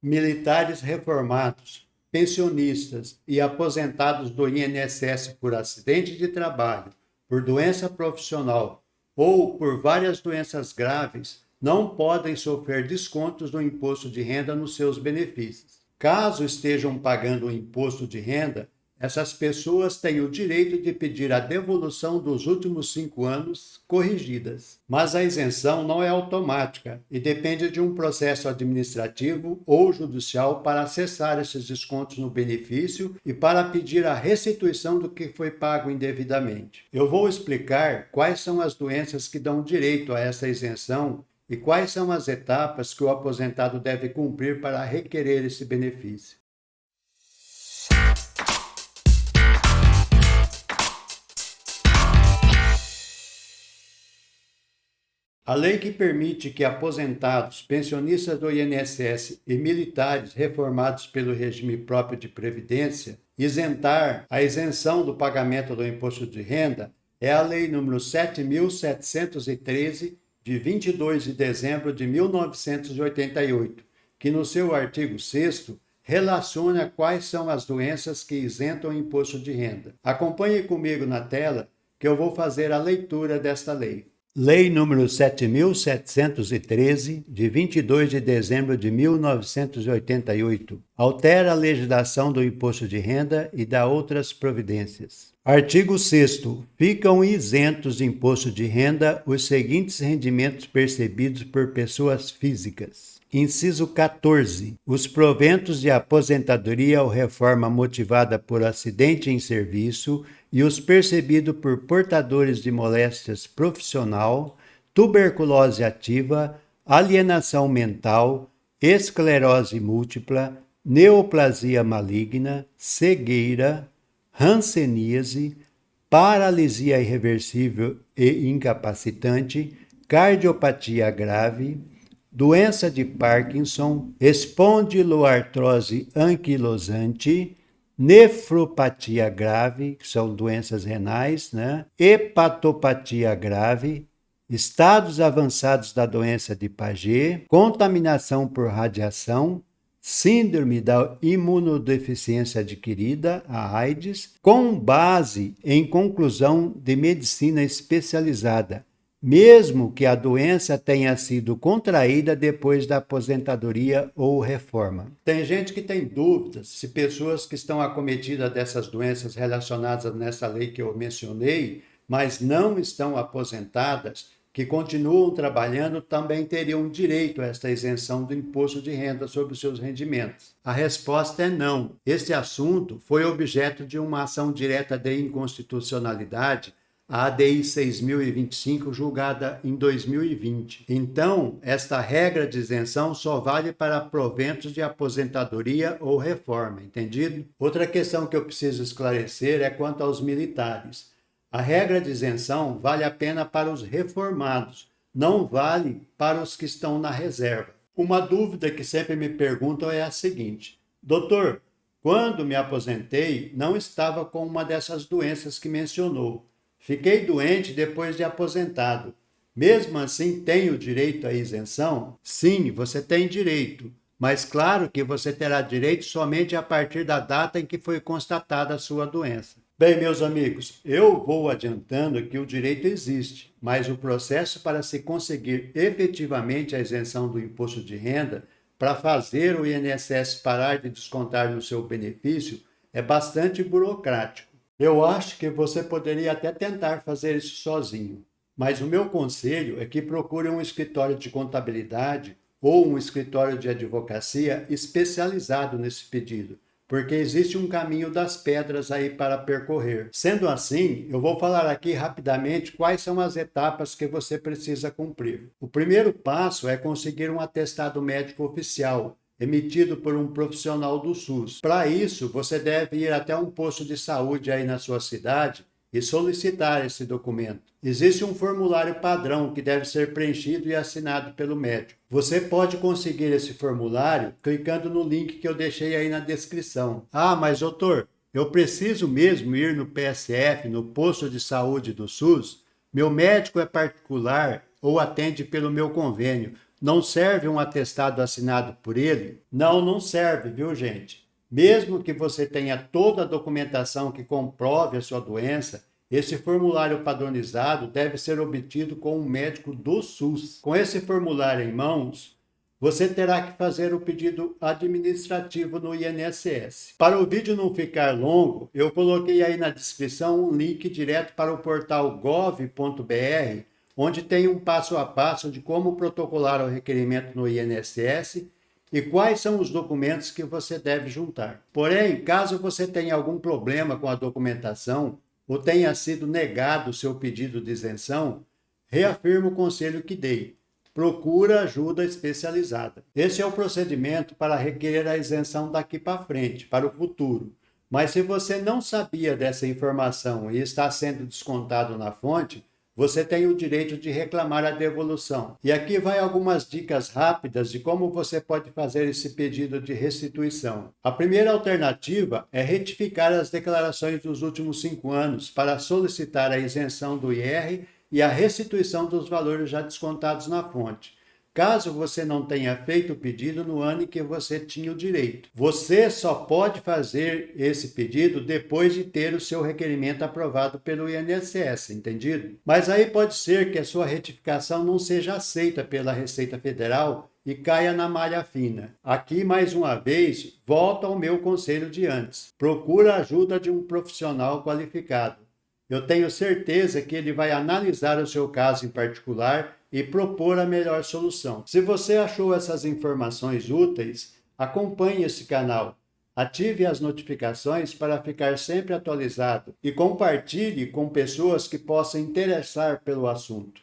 Militares reformados, pensionistas e aposentados do INSS por acidente de trabalho, por doença profissional ou por várias doenças graves não podem sofrer descontos do imposto de renda nos seus benefícios. Caso estejam pagando o imposto de renda, essas pessoas têm o direito de pedir a devolução dos últimos 5 anos corrigidas. Mas a isenção não é automática e depende de um processo administrativo ou judicial para acessar esses descontos no benefício e para pedir a restituição do que foi pago indevidamente. Eu vou explicar quais são as doenças que dão direito a essa isenção e quais são as etapas que o aposentado deve cumprir para requerer esse benefício. A lei que permite que aposentados, pensionistas do INSS e militares reformados pelo regime próprio de previdência isentar a isenção do pagamento do imposto de renda é a Lei nº 7.713, de 22 de dezembro de 1988, que no seu artigo 6º relaciona quais são as doenças que isentam o imposto de renda. Acompanhe comigo na tela que eu vou fazer a leitura desta lei. Lei nº 7.713, de 22 de dezembro de 1988, altera a legislação do imposto de renda e dá outras providências. Artigo 6º. Ficam isentos de imposto de renda os seguintes rendimentos percebidos por pessoas físicas. Inciso 14. Os proventos de aposentadoria ou reforma motivada por acidente em serviço e os percebidos por portadores de moléstias profissional, tuberculose ativa, alienação mental, esclerose múltipla, neoplasia maligna, cegueira, hanseníase, paralisia irreversível e incapacitante, cardiopatia grave, doença de Parkinson, espondiloartrose anquilosante, nefropatia grave, que são doenças renais, hepatopatia grave, estados avançados da doença de Paget, contaminação por radiação, síndrome da imunodeficiência adquirida, a AIDS, com base em conclusão de medicina especializada, mesmo que a doença tenha sido contraída depois da aposentadoria ou reforma. Tem gente que tem dúvidas se pessoas que estão acometidas dessas doenças relacionadas nessa lei que eu mencionei, mas não estão aposentadas, que continuam trabalhando, também teriam direito a esta isenção do imposto de renda sobre os seus rendimentos. A resposta é não. Este assunto foi objeto de uma ação direta de inconstitucionalidade, a ADI 6.025, julgada em 2020. Então, esta regra de isenção só vale para proventos de aposentadoria ou reforma, entendido? Outra questão que eu preciso esclarecer é quanto aos militares. A regra de isenção vale apenas para os reformados, não vale para os que estão na reserva. Uma dúvida que sempre me perguntam é a seguinte: doutor, quando me aposentei, não estava com uma dessas doenças que mencionou. Fiquei doente depois de aposentado. Mesmo assim, tenho direito à isenção? Sim, você tem direito, mas claro que você terá direito somente a partir da data em que foi constatada a sua doença. Bem, meus amigos, eu vou adiantando que o direito existe, mas o processo para se conseguir efetivamente a isenção do imposto de renda, para fazer o INSS parar de descontar no seu benefício, é bastante burocrático. Eu acho que você poderia até tentar fazer isso sozinho, mas o meu conselho é que procure um escritório de contabilidade ou um escritório de advocacia especializado nesse pedido, porque existe um caminho das pedras aí para percorrer. Sendo assim, eu vou falar aqui rapidamente quais são as etapas que você precisa cumprir. O primeiro passo é conseguir um atestado médico oficial, emitido por um profissional do SUS. Para isso, você deve ir até um posto de saúde aí na sua cidade e solicitar esse documento. Existe um formulário padrão que deve ser preenchido e assinado pelo médico. Você pode conseguir esse formulário clicando no link que eu deixei aí na descrição. Ah, mas doutor, eu preciso mesmo ir no PSF, no posto de saúde do SUS? Meu médico é particular ou atende pelo meu convênio. Não serve um atestado assinado por ele? Não, não serve, viu, gente? Mesmo que você tenha toda a documentação que comprove a sua doença, esse formulário padronizado deve ser obtido com um médico do SUS. Com esse formulário em mãos, você terá que fazer o pedido administrativo no INSS. Para o vídeo não ficar longo, eu coloquei aí na descrição um link direto para o portal gov.br, onde tem um passo a passo de como protocolar o requerimento no INSS e quais são os documentos que você deve juntar. Porém, caso você tenha algum problema com a documentação ou tenha sido negado o seu pedido de isenção, reafirmo o conselho que dei. Procura ajuda especializada. Esse é o procedimento para requerer a isenção daqui para frente, para o futuro. Mas se você não sabia dessa informação e está sendo descontado na fonte, você tem o direito de reclamar a devolução. E aqui vai algumas dicas rápidas de como você pode fazer esse pedido de restituição. A primeira alternativa é retificar as declarações dos últimos 5 anos para solicitar a isenção do IR e a restituição dos valores já descontados na fonte, caso você não tenha feito o pedido no ano em que você tinha o direito. Você só pode fazer esse pedido depois de ter o seu requerimento aprovado pelo INSS, entendido? Mas aí pode ser que a sua retificação não seja aceita pela Receita Federal e caia na malha fina. Aqui, mais uma vez, volto ao meu conselho de antes. Procura a ajuda de um profissional qualificado. Eu tenho certeza que ele vai analisar o seu caso em particular e propor a melhor solução. Se você achou essas informações úteis, acompanhe esse canal, ative as notificações para ficar sempre atualizado e compartilhe com pessoas que possam interessar pelo assunto.